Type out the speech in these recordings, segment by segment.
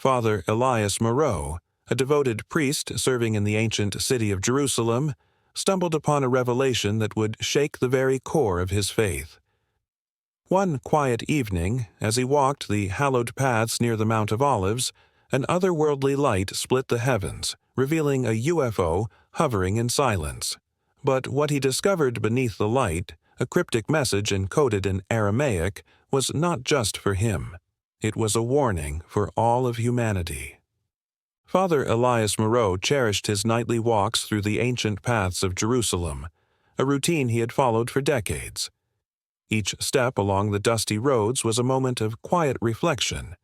Father Elias Moreau, a devoted priest serving in the ancient city of Jerusalem, stumbled upon a revelation that would shake the very core of his faith. One quiet evening, as he walked the hallowed paths near the Mount of Olives, an otherworldly light split the heavens, revealing a UFO hovering in silence. But what he discovered beneath the light, a cryptic message encoded in Aramaic, was not just for him. It was a warning for all of humanity. Father Elias Moreau cherished his nightly walks through the ancient paths of Jerusalem, a routine he had followed for decades. Each step along the dusty roads was a moment of quiet reflection,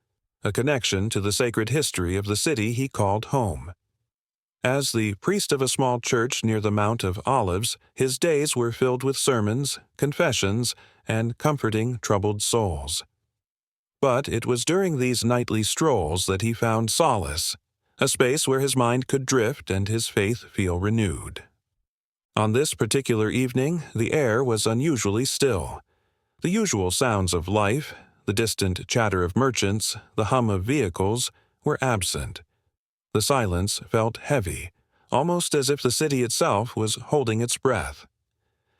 a connection to the sacred history of the city he called home. As the priest of a small church near the Mount of Olives, his days were filled with sermons, confessions, and comforting troubled souls. But it was during these nightly strolls that he found solace, a space where his mind could drift and his faith feel renewed. On this particular evening, the air was unusually still. The usual sounds of life, the distant chatter of merchants, the hum of vehicles, were absent. The silence felt heavy, almost as if the city itself was holding its breath.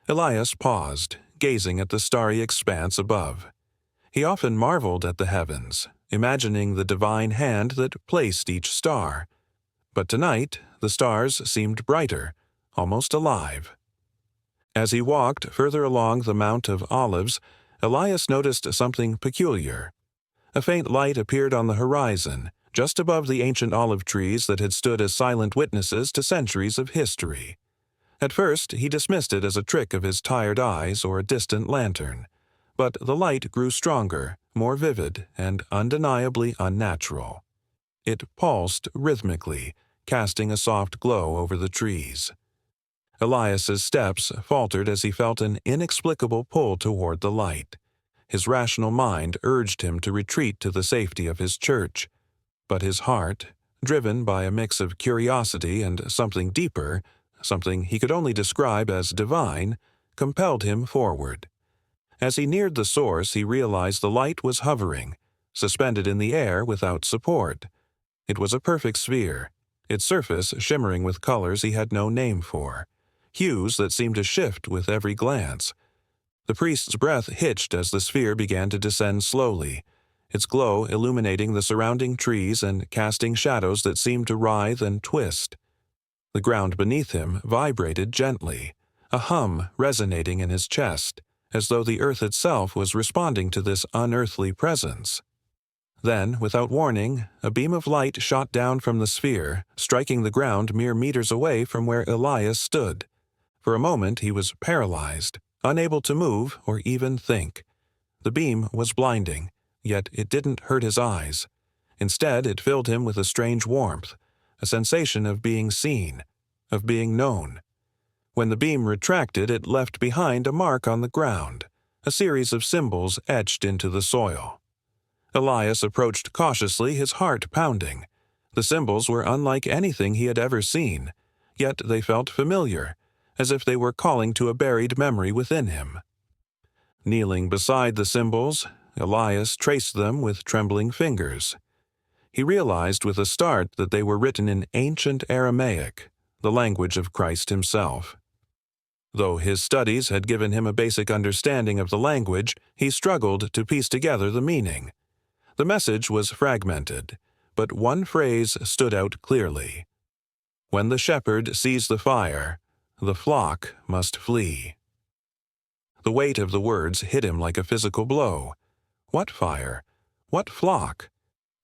Elias paused, gazing at the starry expanse above. He often marveled at the heavens, imagining the divine hand that placed each star. But tonight, the stars seemed brighter, almost alive. As he walked further along the Mount of Olives, Elias noticed something peculiar. A faint light appeared on the horizon, just above the ancient olive trees that had stood as silent witnesses to centuries of history. At first, he dismissed it as a trick of his tired eyes or a distant lantern. But the light grew stronger, more vivid, and undeniably unnatural. It pulsed rhythmically, casting a soft glow over the trees. Elias's steps faltered as he felt an inexplicable pull toward the light. His rational mind urged him to retreat to the safety of his church. But his heart, driven by a mix of curiosity and something deeper, something he could only describe as divine, compelled him forward. As he neared the source, he realized the light was hovering, suspended in the air without support. It was a perfect sphere, its surface shimmering with colors he had no name for, hues that seemed to shift with every glance. The priest's breath hitched as the sphere began to descend slowly, its glow illuminating the surrounding trees and casting shadows that seemed to writhe and twist. The ground beneath him vibrated gently, a hum resonating in his chest, as though the earth itself was responding to this unearthly presence. Then, without warning, a beam of light shot down from the sphere, striking the ground mere meters away from where Elias stood. For a moment he was paralyzed, unable to move or even think. The beam was blinding, yet it didn't hurt his eyes. Instead, it filled him with a strange warmth, a sensation of being seen, of being known. When the beam retracted, it left behind a mark on the ground, a series of symbols etched into the soil. Elias approached cautiously, his heart pounding. The symbols were unlike anything he had ever seen, yet they felt familiar, as if they were calling to a buried memory within him. Kneeling beside the symbols, Elias traced them with trembling fingers. He realized with a start that they were written in ancient Aramaic, the language of Christ himself. Though his studies had given him a basic understanding of the language, he struggled to piece together the meaning. The message was fragmented, but one phrase stood out clearly. When the shepherd sees the fire, the flock must flee. The weight of the words hit him like a physical blow. What fire? What flock?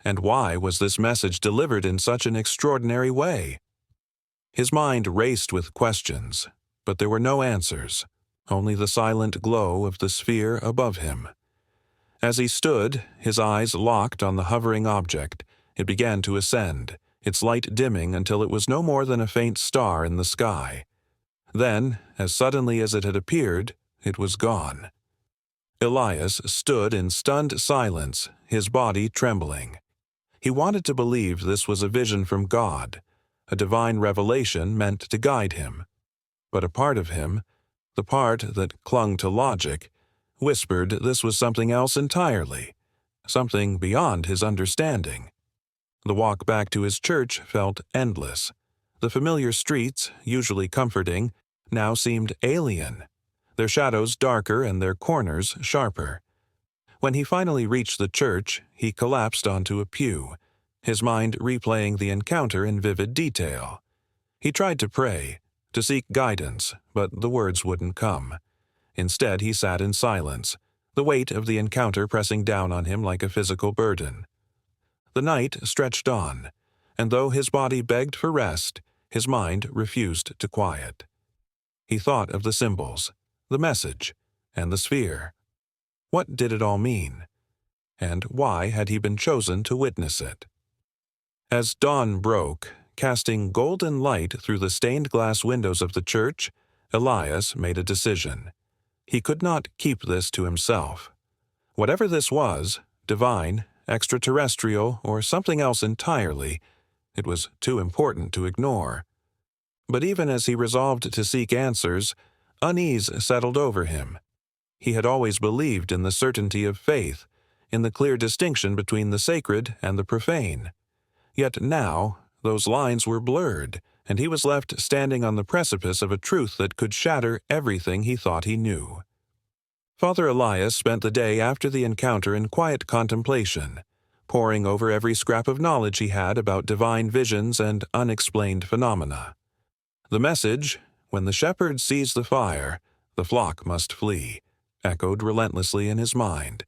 And why was this message delivered in such an extraordinary way? His mind raced with questions, but there were no answers, only the silent glow of the sphere above him. As he stood, his eyes locked on the hovering object, it began to ascend, its light dimming until it was no more than a faint star in the sky. Then, as suddenly as it had appeared, it was gone. Elias stood in stunned silence, his body trembling. He wanted to believe this was a vision from God, a divine revelation meant to guide him. But a part of him, the part that clung to logic, whispered this was something else entirely, something beyond his understanding. The walk back to his church felt endless. The familiar streets, usually comforting, now seemed alien, their shadows darker and their corners sharper. When he finally reached the church, he collapsed onto a pew, his mind replaying the encounter in vivid detail. He tried to pray, to seek guidance, but the words wouldn't come. Instead, he sat in silence, the weight of the encounter pressing down on him like a physical burden. The night stretched on, and though his body begged for rest, his mind refused to quiet. He thought of the symbols, the message, and the sphere. What did it all mean? And why had he been chosen to witness it? As dawn broke, casting golden light through the stained glass windows of the church, Elias made a decision. He could not keep this to himself. Whatever this was, divine, extraterrestrial, or something else entirely, it was too important to ignore. But even as he resolved to seek answers, unease settled over him. He had always believed in the certainty of faith, in the clear distinction between the sacred and the profane. Yet now, those lines were blurred, and he was left standing on the precipice of a truth that could shatter everything he thought he knew. Father Elias spent the day after the encounter in quiet contemplation, poring over every scrap of knowledge he had about divine visions and unexplained phenomena. The message, "When the shepherd sees the fire, the flock must flee," echoed relentlessly in his mind.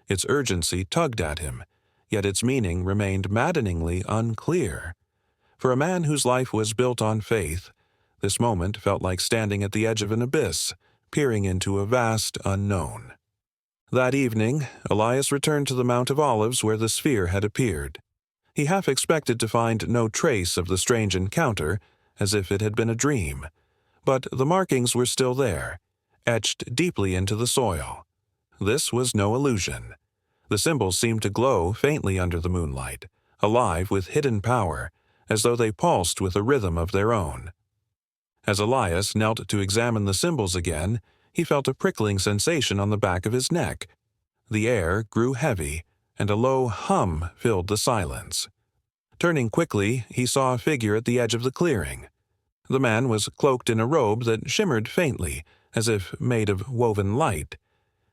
Its urgency tugged at him, yet its meaning remained maddeningly unclear. For a man whose life was built on faith, this moment felt like standing at the edge of an abyss, peering into a vast unknown. That evening, Elias returned to the Mount of Olives where the sphere had appeared. He half expected to find no trace of the strange encounter, as if it had been a dream. But the markings were still there, etched deeply into the soil. This was no illusion. The symbols seemed to glow faintly under the moonlight, alive with hidden power, as though they pulsed with a rhythm of their own. As Elias knelt to examine the symbols again, he felt a prickling sensation on the back of his neck. The air grew heavy, and a low hum filled the silence. Turning quickly, he saw a figure at the edge of the clearing. The man was cloaked in a robe that shimmered faintly, as if made of woven light.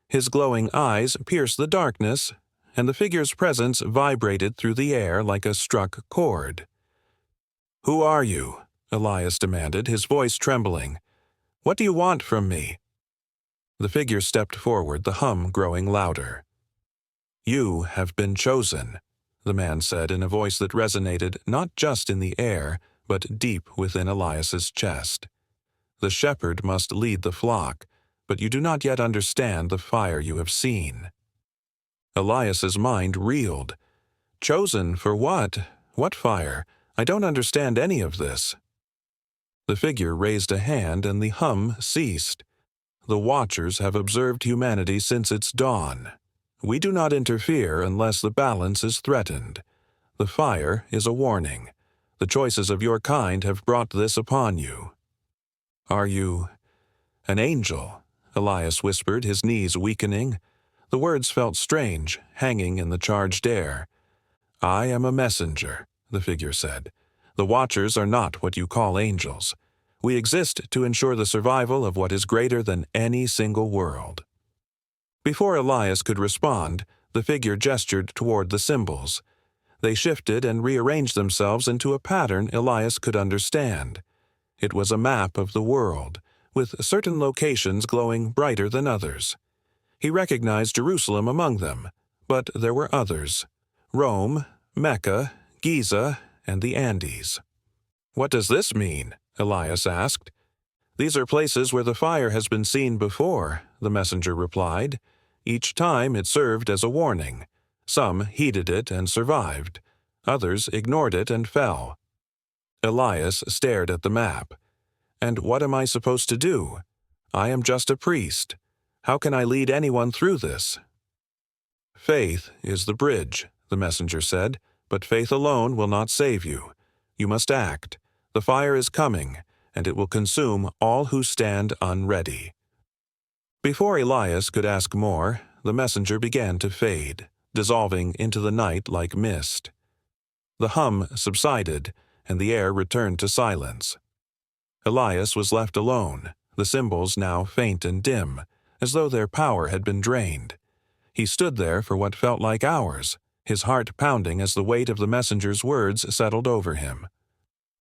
His glowing eyes pierced the darkness, and the figure's presence vibrated through the air like a struck chord. "Who are you?" Elias demanded, his voice trembling. "What do you want from me?" The figure stepped forward, the hum growing louder. "You have been chosen," the man said in a voice that resonated not just in the air, but deep within Elias's chest. "The shepherd must lead the flock, but you do not yet understand the fire you have seen." Elias's mind reeled. "Chosen for what? What fire? I don't understand any of this." The figure raised a hand and the hum ceased. "The Watchers have observed humanity since its dawn. We do not interfere unless the balance is threatened. The fire is a warning. The choices of your kind have brought this upon you." "Are you an angel?" Elias whispered, his knees weakening. The words felt strange, hanging in the charged air. "I am a messenger," the figure said. "The Watchers are not what you call angels. We exist to ensure the survival of what is greater than any single world." Before Elias could respond, the figure gestured toward the symbols. They shifted and rearranged themselves into a pattern Elias could understand. It was a map of the world, with certain locations glowing brighter than others. He recognized Jerusalem among them, but there were others: Rome, Mecca, Giza, and the Andes. "What does this mean?" Elias asked. "These are places where the fire has been seen before," the messenger replied. "Each time it served as a warning. Some heeded it and survived. Others ignored it and fell." Elias stared at the map. "And what am I supposed to do? I am just a priest. How can I lead anyone through this?" "Faith is the bridge," the messenger said, "but faith alone will not save you. You must act. The fire is coming, and it will consume all who stand unready." Before Elias could ask more, the messenger began to fade, dissolving into the night like mist. The hum subsided, and the air returned to silence. Elias was left alone, the symbols now faint and dim, as though their power had been drained. He stood there for what felt like hours, his heart pounding as the weight of the messenger's words settled over him.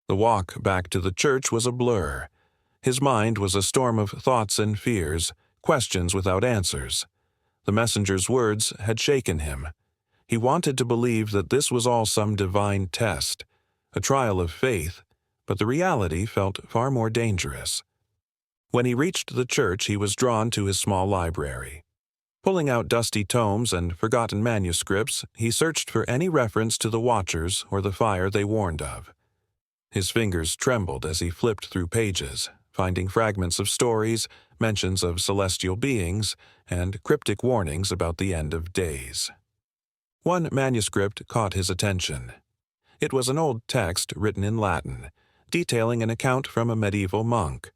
The walk back to the church was a blur. His mind was a storm of thoughts and fears, questions without answers. The messenger's words had shaken him. He wanted to believe that this was all some divine test, a trial of faith, but the reality felt far more dangerous. When he reached the church, he was drawn to his small library. Pulling out dusty tomes and forgotten manuscripts, he searched for any reference to the Watchers or the fire they warned of. His fingers trembled as he flipped through pages, finding fragments of stories, mentions of celestial beings, and cryptic warnings about the end of days. One manuscript caught his attention. It was an old text written in Latin, detailing an account from a medieval monk.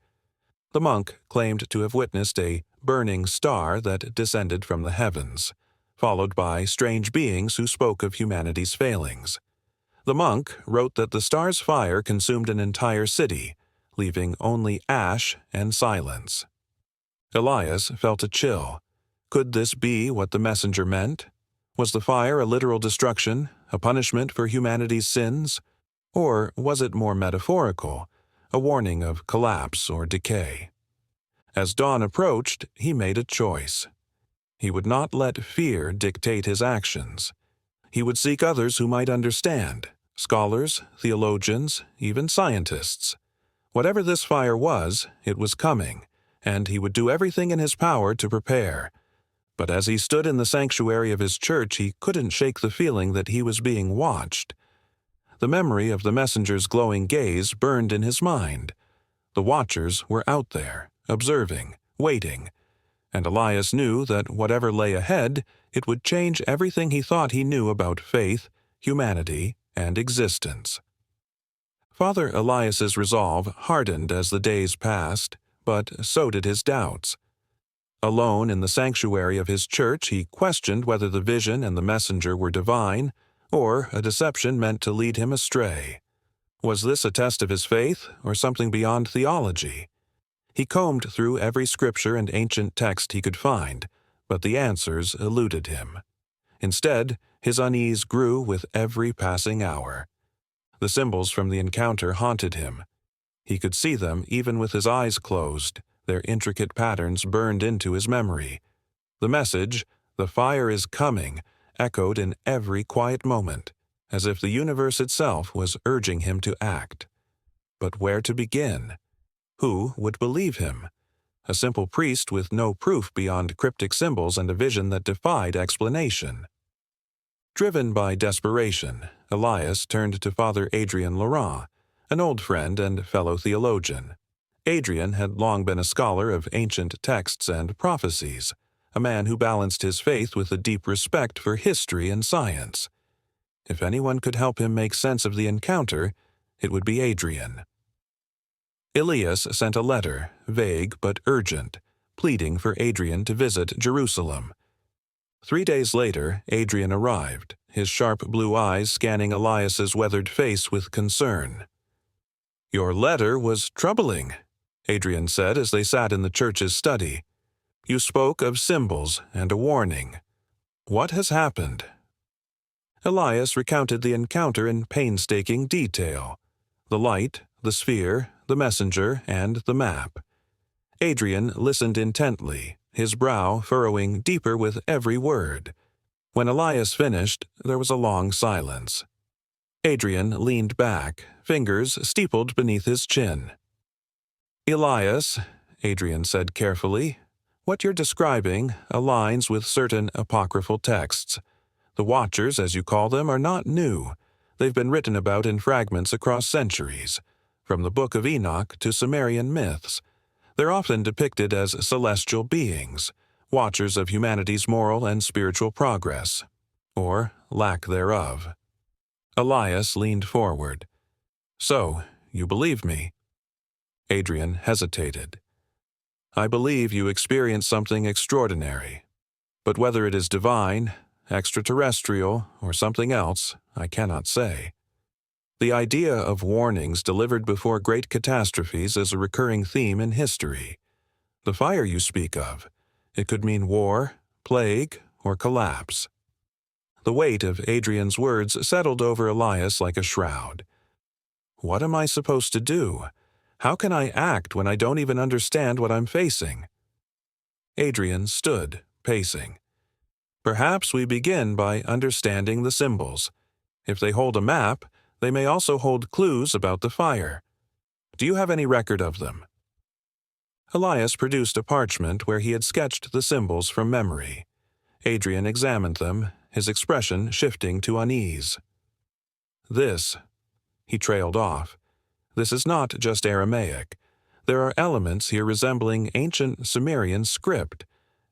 The monk claimed to have witnessed a burning star that descended from the heavens, followed by strange beings who spoke of humanity's failings. The monk wrote that the star's fire consumed an entire city, leaving only ash and silence. Elias felt a chill. Could this be what the messenger meant? Was the fire a literal destruction, a punishment for humanity's sins? Or was it more metaphorical, a warning of collapse or decay? As dawn approached, he made a choice. He would not let fear dictate his actions. He would seek others who might understand, scholars, theologians, even scientists. Whatever this fire was, it was coming, and he would do everything in his power to prepare. But as he stood in the sanctuary of his church, he couldn't shake the feeling that he was being watched. The memory of the messenger's glowing gaze burned in his mind. The Watchers were out there, observing, waiting, and Elias knew that whatever lay ahead, it would change everything he thought he knew about faith, humanity, and existence. Father Elias's resolve hardened as the days passed, but so did his doubts. Alone in the sanctuary of his church, he questioned whether the vision and the messenger were divine, or a deception meant to lead him astray. Was this a test of his faith, or something beyond theology? He combed through every scripture and ancient text he could find, but the answers eluded him. Instead, his unease grew with every passing hour. The symbols from the encounter haunted him. He could see them even with his eyes closed, their intricate patterns burned into his memory. The message, "The fire is coming," echoed in every quiet moment, as if the universe itself was urging him to act. But where to begin? Who would believe him? A simple priest with no proof beyond cryptic symbols and a vision that defied explanation. Driven by desperation, Elias turned to Father Adrien Laurent, an old friend and fellow theologian. Adrien had long been a scholar of ancient texts and prophecies, a man who balanced his faith with a deep respect for history and science. If anyone could help him make sense of the encounter, it would be Adrien. Elias sent a letter, vague but urgent, pleading for Adrien to visit Jerusalem. 3 days later, Adrien arrived, his sharp blue eyes scanning Elias's weathered face with concern. "Your letter was troubling," Adrien said as they sat in the church's study. "You spoke of symbols and a warning. What has happened?" Elias recounted the encounter in painstaking detail. The light, the sphere, the messenger, and the map. Adrien listened intently, his brow furrowing deeper with every word. When Elias finished, there was a long silence. Adrien leaned back, fingers steepled beneath his chin. "Elias," Adrien said carefully, "what you're describing aligns with certain apocryphal texts. The Watchers, as you call them, are not new. They've been written about in fragments across centuries, from the Book of Enoch to Sumerian myths. They're often depicted as celestial beings, watchers of humanity's moral and spiritual progress, or lack thereof." Elias leaned forward. "So, you believe me?" Adrien hesitated. "I believe you experienced something extraordinary. But whether it is divine, extraterrestrial, or something else, I cannot say." The idea of warnings delivered before great catastrophes is a recurring theme in history. The fire you speak of, it could mean war, plague, or collapse. The weight of Adrian's words settled over Elias like a shroud. What am I supposed to do? How can I act when I don't even understand what I'm facing? Adrian stood, pacing. Perhaps we begin by understanding the symbols. If they hold a map, they may also hold clues about the fire. Do you have any record of them? Elias produced a parchment where he had sketched the symbols from memory. Adrian examined them, his expression shifting to unease. This, he trailed off. This is not just Aramaic. There are elements here resembling ancient Sumerian script.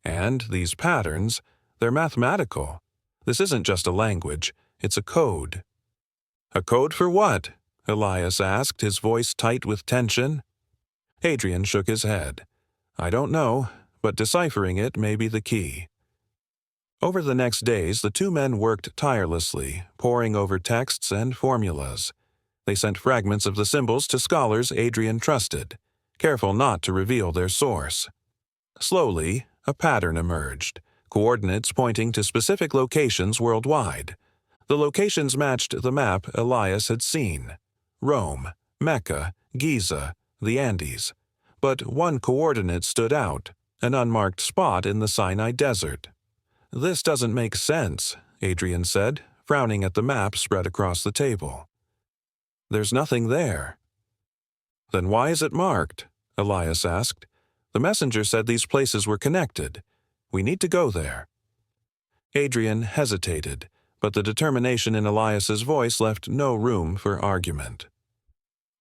And these patterns, they're mathematical. This isn't just a language, it's a code. A code for what? Elias asked, his voice tight with tension. Adrian shook his head. I don't know, but deciphering it may be the key. Over the next days, the two men worked tirelessly, poring over texts and formulas. They sent fragments of the symbols to scholars Adrian trusted, careful not to reveal their source. Slowly, a pattern emerged, coordinates pointing to specific locations worldwide. The locations matched the map Elias had seen: Rome, Mecca, Giza, the Andes. But one coordinate stood out, an unmarked spot in the Sinai Desert. This doesn't make sense, Adrian said, frowning at the map spread across the table. There's nothing there. Then why is it marked? Elias asked. The messenger said these places were connected. We need to go there. Adrian hesitated, but the determination in Elias's voice left no room for argument.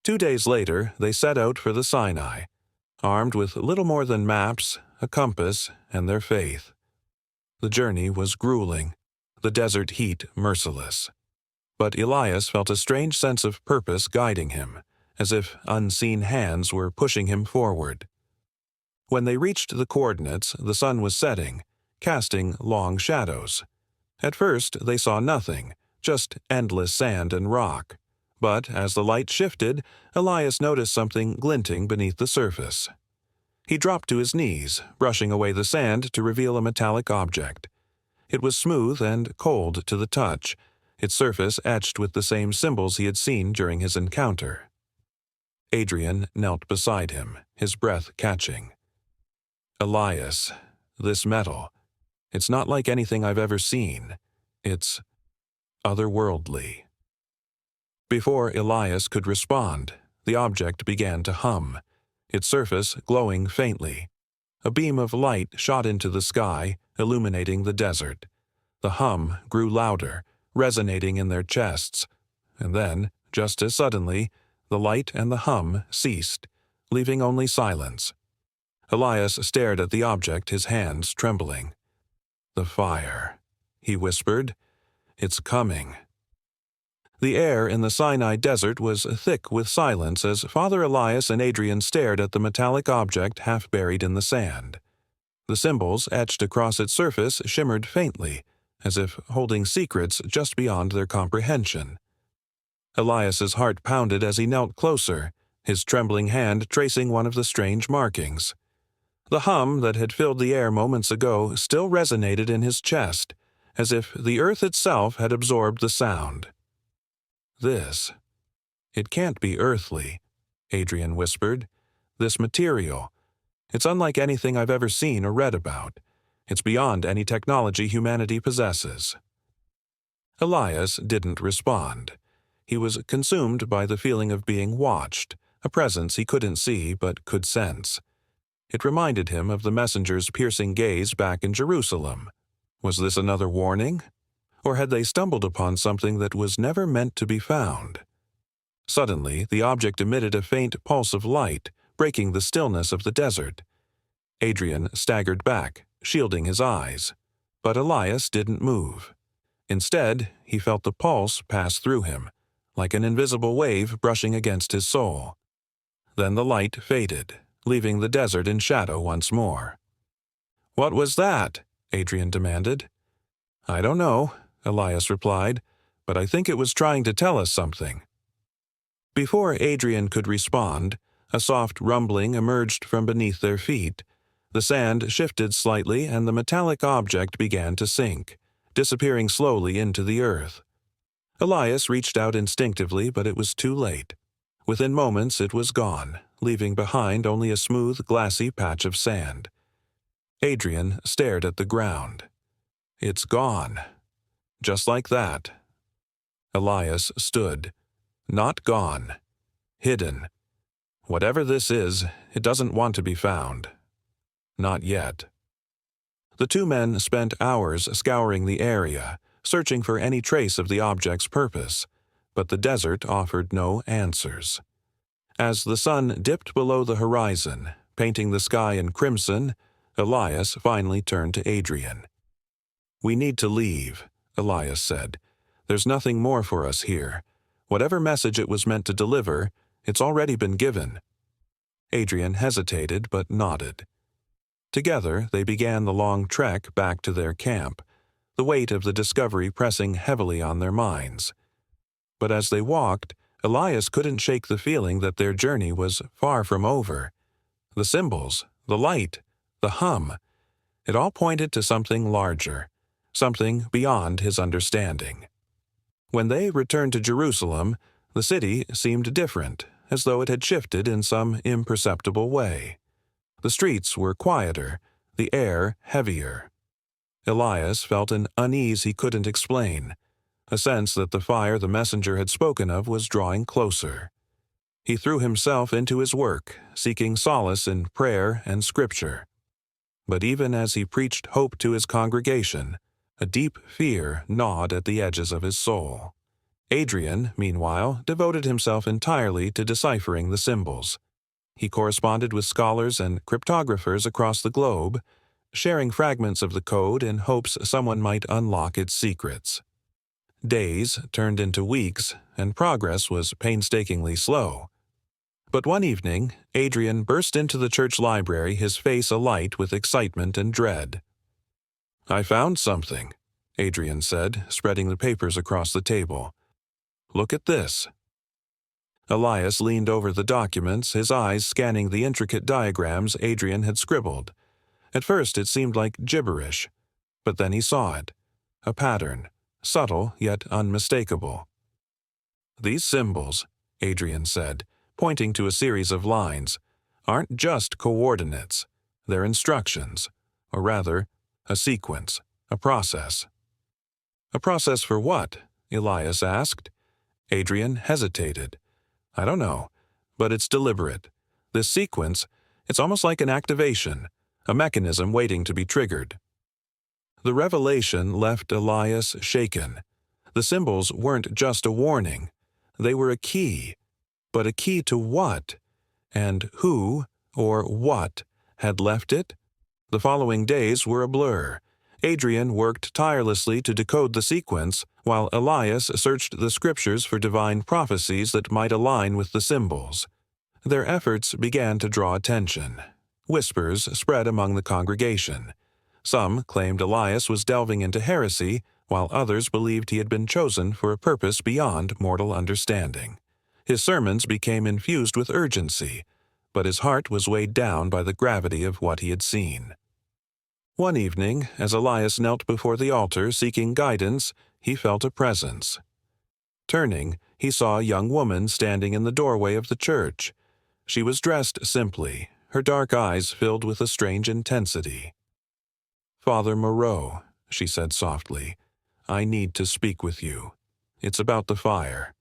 2 days later, they set out for the Sinai, armed with little more than maps, a compass, and their faith. The journey was grueling, the desert heat merciless. But Elias felt a strange sense of purpose guiding him, as if unseen hands were pushing him forward. When they reached the coordinates, the sun was setting, casting long shadows. At first, they saw nothing, just endless sand and rock. But as the light shifted, Elias noticed something glinting beneath the surface. He dropped to his knees, brushing away the sand to reveal a metallic object. It was smooth and cold to the touch, its surface etched with the same symbols he had seen during his encounter. Adrian knelt beside him, his breath catching. Elias, this metal, it's not like anything I've ever seen. It's otherworldly. Before Elias could respond, the object began to hum, its surface glowing faintly. A beam of light shot into the sky, illuminating the desert. The hum grew louder, resonating in their chests, and then, just as suddenly, the light and the hum ceased, leaving only silence. Elias stared at the object, his hands trembling. The fire, he whispered. It's coming. The air in the Sinai desert was thick with silence as Father Elias and Adrian stared at the metallic object half buried in the sand. The symbols etched across its surface shimmered faintly, as if holding secrets just beyond their comprehension. Elias's heart pounded as he knelt closer, his trembling hand tracing one of the strange markings. The hum that had filled the air moments ago still resonated in his chest, as if the earth itself had absorbed the sound. This. It can't be earthly, Adrian whispered. This material. It's unlike anything I've ever seen or read about. It's beyond any technology humanity possesses. Elias didn't respond. He was consumed by the feeling of being watched, a presence he couldn't see but could sense. It reminded him of the messenger's piercing gaze back in Jerusalem. Was this another warning? Or had they stumbled upon something that was never meant to be found? Suddenly, the object emitted a faint pulse of light, breaking the stillness of the desert. Adrian staggered back, shielding his eyes. But Elias didn't move. Instead, he felt the pulse pass through him, like an invisible wave brushing against his soul. Then the light faded, leaving the desert in shadow once more. "What was that?" Adrian demanded. "I don't know," Elias replied, "but I think it was trying to tell us something." Before Adrian could respond, a soft rumbling emerged from beneath their feet. The sand shifted slightly and the metallic object began to sink, disappearing slowly into the earth. Elias reached out instinctively, but it was too late. Within moments it was gone, leaving behind only a smooth, glassy patch of sand. Adrian stared at the ground. It's gone. Just like that. Elias stood. Not gone. Hidden. Whatever this is, it doesn't want to be found. Not yet. The two men spent hours scouring the area, searching for any trace of the object's purpose, but the desert offered no answers. As the sun dipped below the horizon, painting the sky in crimson, Elias finally turned to Adrian. "We need to leave," Elias said. "There's nothing more for us here. Whatever message it was meant to deliver, it's already been given." Adrian hesitated but nodded. Together, they began the long trek back to their camp, the weight of the discovery pressing heavily on their minds. But as they walked, Elias couldn't shake the feeling that their journey was far from over. The symbols, the light, the hum, it all pointed to something larger, something beyond his understanding. When they returned to Jerusalem, the city seemed different, as though it had shifted in some imperceptible way. The streets were quieter, the air heavier. Elias felt an unease he couldn't explain, a sense that the fire the messenger had spoken of was drawing closer. He threw himself into his work, seeking solace in prayer and scripture. But even as he preached hope to his congregation, a deep fear gnawed at the edges of his soul. Adrian, meanwhile, devoted himself entirely to deciphering the symbols. He corresponded with scholars and cryptographers across the globe, sharing fragments of the code in hopes someone might unlock its secrets. Days turned into weeks, and progress was painstakingly slow. But one evening, Adrian burst into the church library, his face alight with excitement and dread. "I found something," Adrian said, spreading the papers across the table. "Look at this." Elias leaned over the documents, his eyes scanning the intricate diagrams Adrian had scribbled. At first it seemed like gibberish, but then he saw it. A pattern, subtle yet unmistakable. "These symbols," Adrian said, pointing to a series of lines, "aren't just coordinates. They're instructions, or rather, a sequence, a process." "A process for what?" Elias asked. Adrian hesitated. "I don't know, but it's deliberate. This sequence, it's almost like an activation, a mechanism waiting to be triggered." The revelation left Elias shaken. The symbols weren't just a warning. They were a key. But a key to what? And who, or what, had left it? The following days were a blur. Adrian worked tirelessly to decode the sequence, while Elias searched the scriptures for divine prophecies that might align with the symbols. Their efforts began to draw attention. Whispers spread among the congregation. Some claimed Elias was delving into heresy, while others believed he had been chosen for a purpose beyond mortal understanding. His sermons became infused with urgency, but his heart was weighed down by the gravity of what he had seen. One evening, as Elias knelt before the altar seeking guidance, he felt a presence. Turning, he saw a young woman standing in the doorway of the church. She was dressed simply, her dark eyes filled with a strange intensity. "Father Moreau," she said softly, "I need to speak with you. It's about the fire."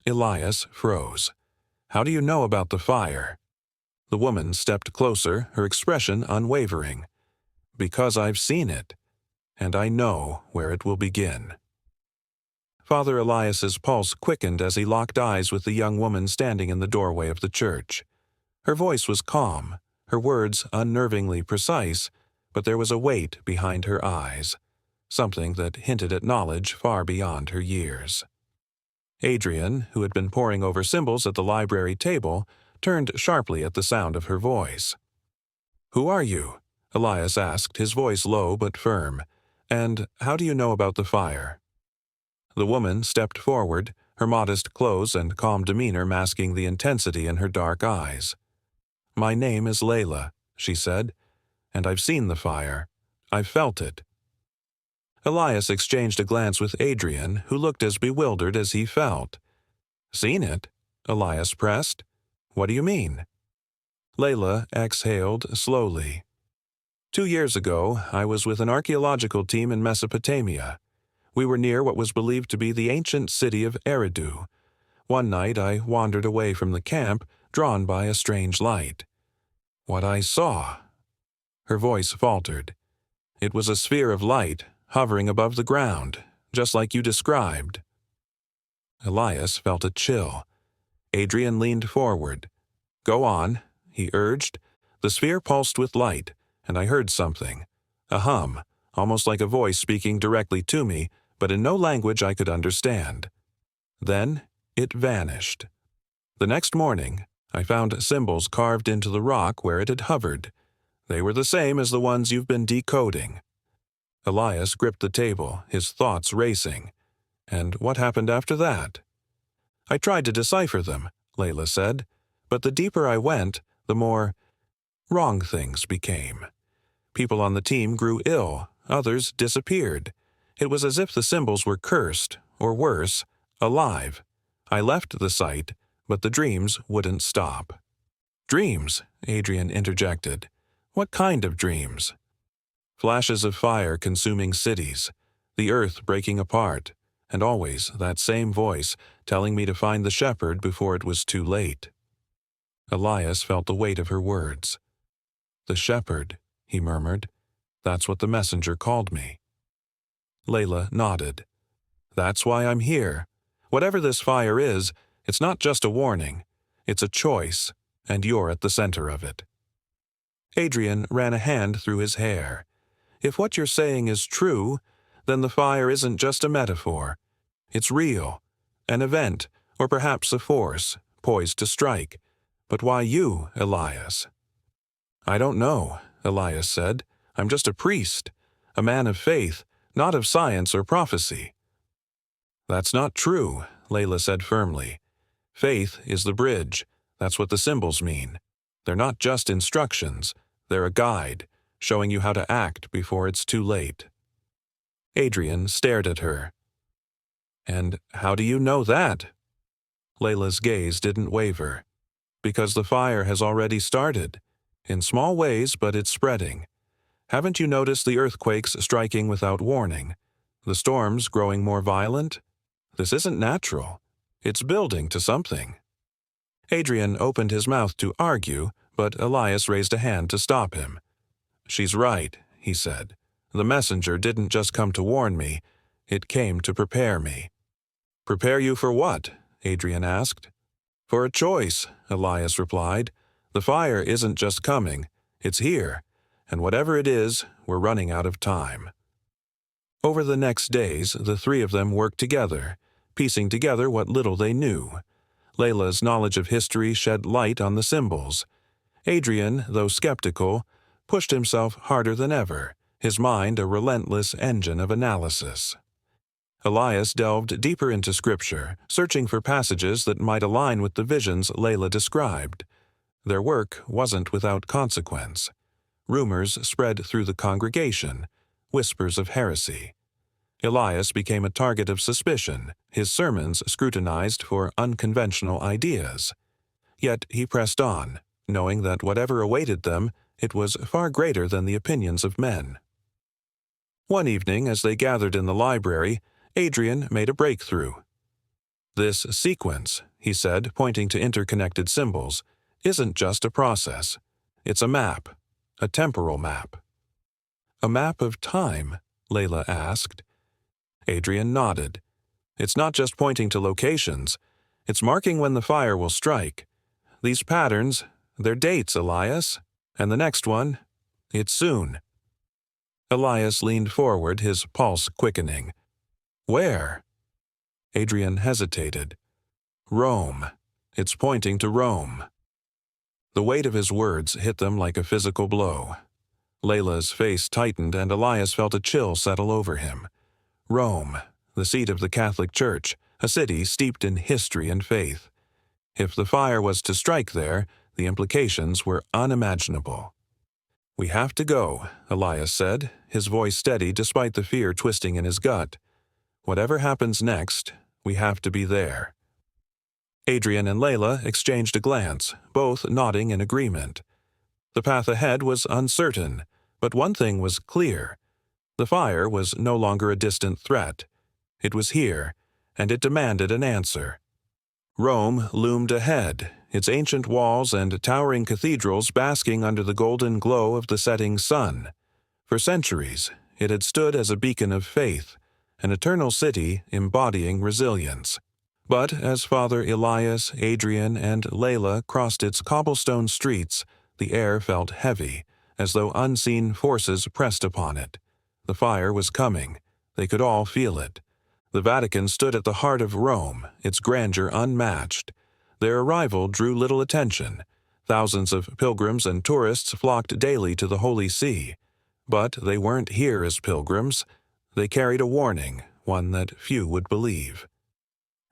Elias froze. "How do you know about the fire?" The woman stepped closer, her expression unwavering. "Because I've seen it, and I know where it will begin." Father Elias's pulse quickened as he locked eyes with the young woman standing in the doorway of the church. Her voice was calm, her words unnervingly precise, but there was a weight behind her eyes, something that hinted at knowledge far beyond her years. Adrian, who had been poring over symbols at the library table, turned sharply at the sound of her voice. "Who are you?" Elias asked, his voice low but firm. "And how do you know about the fire?" The woman stepped forward, her modest clothes and calm demeanor masking the intensity in her dark eyes. "My name is Layla," she said, "and I've seen the fire. I've felt it." Elias exchanged a glance with Adrian, who looked as bewildered as he felt. "Seen it?" Elias pressed. "What do you mean?" Layla exhaled slowly. 2 years ago, I was with an archaeological team in Mesopotamia. We were near what was believed to be the ancient city of Eridu. One night I wandered away from the camp, drawn by a strange light. What I saw... Her voice faltered. It was a sphere of light, hovering above the ground, just like you described. Elias felt a chill. Adrian leaned forward. "Go on," he urged. The sphere pulsed with light, and I heard something. A hum, almost like a voice speaking directly to me, but in no language I could understand. Then it vanished. The next morning, I found symbols carved into the rock where it had hovered. They were the same as the ones you've been decoding. Elias gripped the table, his thoughts racing. And what happened after that? "I tried to decipher them," Layla said, "but the deeper I went, the more wrong things became. People on the team grew ill, others disappeared. It was as if the symbols were cursed, or worse, alive. I left the site, but the dreams wouldn't stop." "Dreams?" Adrian interjected. "What kind of dreams?" "Flashes of fire consuming cities, the earth breaking apart, and always that same voice telling me to find the shepherd before it was too late." Elias felt the weight of her words. "The shepherd," he murmured. "That's what the messenger called me." Layla nodded. "That's why I'm here. Whatever this fire is, it's not just a warning. It's a choice, and you're at the center of it." Adrian ran a hand through his hair. "If what you're saying is true, then the fire isn't just a metaphor. It's real, an event, or perhaps a force, poised to strike. But why you, Elias?" "I don't know," Elias said. "I'm just a priest, a man of faith, not of science or prophecy." "That's not true," Layla said firmly. "Faith is the bridge. That's what the symbols mean. They're not just instructions. They're a guide, showing you how to act before it's too late." Adrian stared at her. "And how do you know that?" Layla's gaze didn't waver. "Because the fire has already started. In small ways, but it's spreading. Haven't you noticed the earthquakes striking without warning? The storms growing more violent? This isn't natural. It's building to something." Adrian opened his mouth to argue, but Elias raised a hand to stop him. "She's right," he said. "The messenger didn't just come to warn me. It came to prepare me." "Prepare you for what?" Adrian asked. "For a choice," Elias replied. "The fire isn't just coming. It's here. And whatever it is, we're running out of time." Over the next days, the three of them worked together, piecing together what little they knew. Layla's knowledge of history shed light on the symbols. Adrian, though skeptical, pushed himself harder than ever, his mind a relentless engine of analysis. Elias delved deeper into Scripture, searching for passages that might align with the visions Layla described. Their work wasn't without consequence. Rumors spread through the congregation, whispers of heresy. Elias became a target of suspicion, his sermons scrutinized for unconventional ideas. Yet he pressed on, knowing that whatever awaited them, it was far greater than the opinions of men. One evening, as they gathered in the library, Adrian made a breakthrough. "This sequence," he said, pointing to interconnected symbols, "isn't just a process. It's a map, a temporal map." "A map of time?" Layla asked. Adrian nodded. "It's not just pointing to locations. It's marking when the fire will strike. These patterns, they're dates, Elias. And the next one, it's soon." Elias leaned forward, his pulse quickening. "Where?" Adrian hesitated. "Rome. It's pointing to Rome." The weight of his words hit them like a physical blow. Layla's face tightened and Elias felt a chill settle over him. Rome, the seat of the Catholic Church, a city steeped in history and faith. If the fire was to strike there, the implications were unimaginable. "We have to go," Elias said, his voice steady despite the fear twisting in his gut. "Whatever happens next, we have to be there." Adrian and Layla exchanged a glance, both nodding in agreement. The path ahead was uncertain, but one thing was clear. The fire was no longer a distant threat. It was here, and it demanded an answer. Rome loomed ahead, its ancient walls and towering cathedrals basking under the golden glow of the setting sun. For centuries, it had stood as a beacon of faith, an eternal city embodying resilience. But as Father Elias, Adrian, and Layla crossed its cobblestone streets, the air felt heavy, as though unseen forces pressed upon it. The fire was coming. They could all feel it. The Vatican stood at the heart of Rome, its grandeur unmatched. Their arrival drew little attention. Thousands of pilgrims and tourists flocked daily to the Holy See. But they weren't here as pilgrims. They carried a warning, one that few would believe.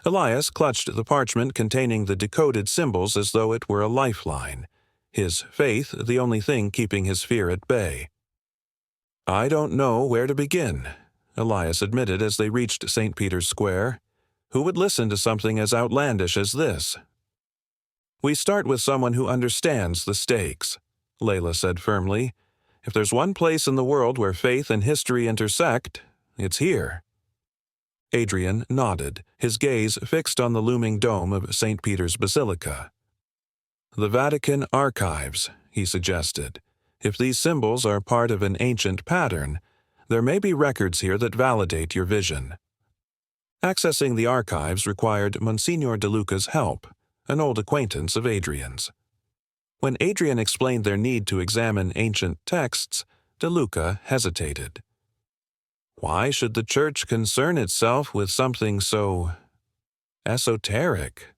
Elias clutched the parchment containing the decoded symbols as though it were a lifeline, his faith the only thing keeping his fear at bay. "I don't know where to begin," Elias admitted as they reached St. Peter's Square. "Who would listen to something as outlandish as this?" "We start with someone who understands the stakes," Layla said firmly. "If there's one place in the world where faith and history intersect, it's here." Adrian nodded, his gaze fixed on the looming dome of St. Peter's Basilica. "The Vatican archives," he suggested. "If these symbols are part of an ancient pattern, there may be records here that validate your vision." Accessing the archives required Monsignor De Luca's help, an old acquaintance of Adrian's. When Adrian explained their need to examine ancient texts, De Luca hesitated. "Why should the Church concern itself with something so esoteric?"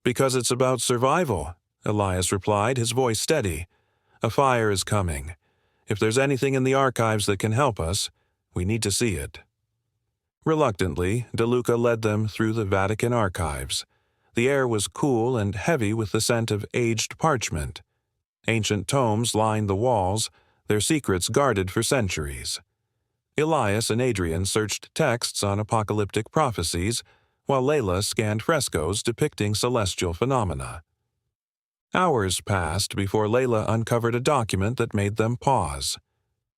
"Because it's about survival," Elias replied, his voice steady. "A fire is coming. If there's anything in the archives that can help us, we need to see it." Reluctantly, De Luca led them through the Vatican archives. The air was cool and heavy with the scent of aged parchment. Ancient tomes lined the walls, their secrets guarded for centuries. Elias and Adrian searched texts on apocalyptic prophecies, while Layla scanned frescoes depicting celestial phenomena. Hours passed before Layla uncovered a document that made them pause.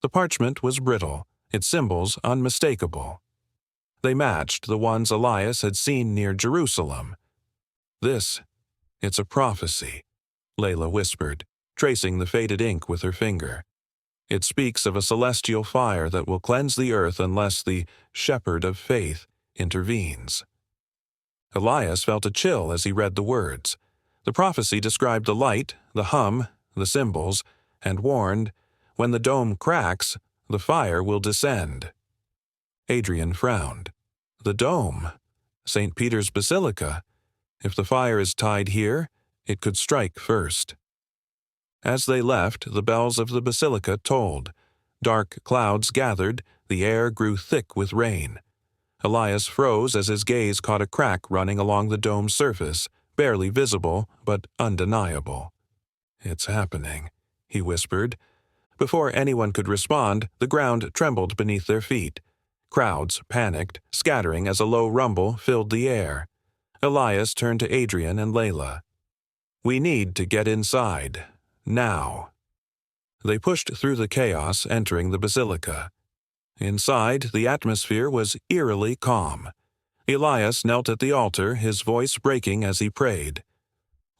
The parchment was brittle, its symbols unmistakable. They matched the ones Elias had seen near Jerusalem. It's a prophecy," Layla whispered, tracing the faded ink with her finger. "It speaks of a celestial fire that will cleanse the earth unless the shepherd of faith intervenes." Elias felt a chill as he read the words. The prophecy described the light, the hum, the symbols, and warned, "When the dome cracks, the fire will descend." Adrian frowned. "The dome? St. Peter's Basilica? If the fire is tied here, it could strike first." As they left, the bells of the basilica tolled. Dark clouds gathered, the air grew thick with rain. Elias froze as his gaze caught a crack running along the dome's surface, barely visible but undeniable. "It's happening," he whispered. Before anyone could respond, the ground trembled beneath their feet. Crowds panicked, scattering as a low rumble filled the air. Elias turned to Adrian and Layla. "We need to get inside. Now." They pushed through the chaos, entering the basilica. Inside, the atmosphere was eerily calm. Elias knelt at the altar, his voice breaking as he prayed.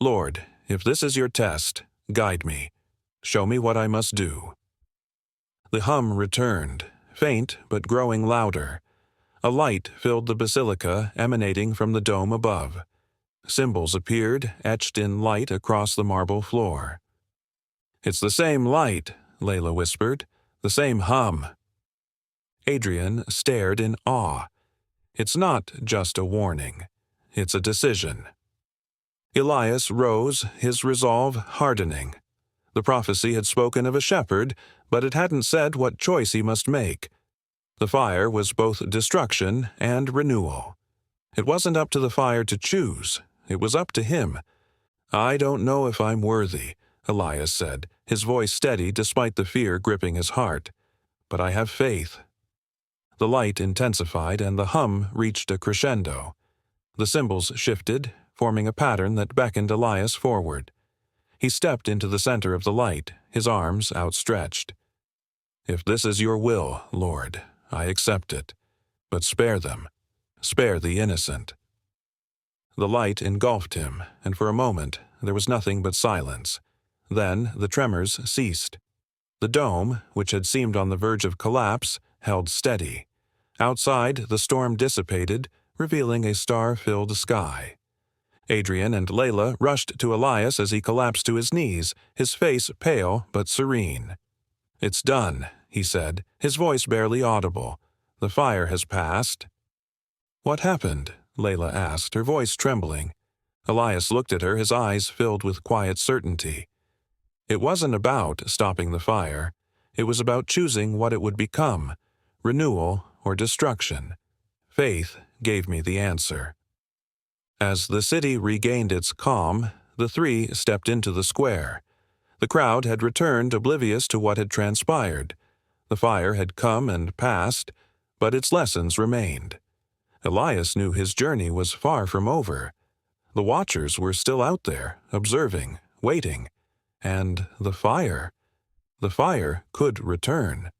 "Lord, if this is your test, guide me. Show me what I must do." The hum returned, faint but growing louder. A light filled the basilica, emanating from the dome above. Symbols appeared, etched in light across the marble floor. "It's the same light," Layla whispered. "The same hum." Adrian stared in awe. "It's not just a warning. It's a decision." Elias rose, his resolve hardening. The prophecy had spoken of a shepherd, but it hadn't said what choice he must make. The fire was both destruction and renewal. It wasn't up to the fire to choose. It was up to him. "I don't know if I'm worthy," Elias said, his voice steady despite the fear gripping his heart. "But I have faith." The light intensified and the hum reached a crescendo. The symbols shifted, forming a pattern that beckoned Elias forward. He stepped into the center of the light, his arms outstretched. "If this is your will, Lord, I accept it. But spare them. Spare the innocent." The light engulfed him, and for a moment there was nothing but silence. Then the tremors ceased. The dome, which had seemed on the verge of collapse, held steady. Outside, the storm dissipated, revealing a star-filled sky. Adrian and Layla rushed to Elias as he collapsed to his knees, his face pale but serene. "It's done," he said, his voice barely audible. "The fire has passed." "What happened?" Layla asked, her voice trembling. Elias looked at her, his eyes filled with quiet certainty. "It wasn't about stopping the fire. It was about choosing what it would become, renewal or destruction. Faith gave me the answer." As the city regained its calm, the three stepped into the square. The crowd had returned oblivious to what had transpired. The fire had come and passed, but its lessons remained. Elias knew his journey was far from over. The watchers were still out there, observing, waiting. And the fire could return.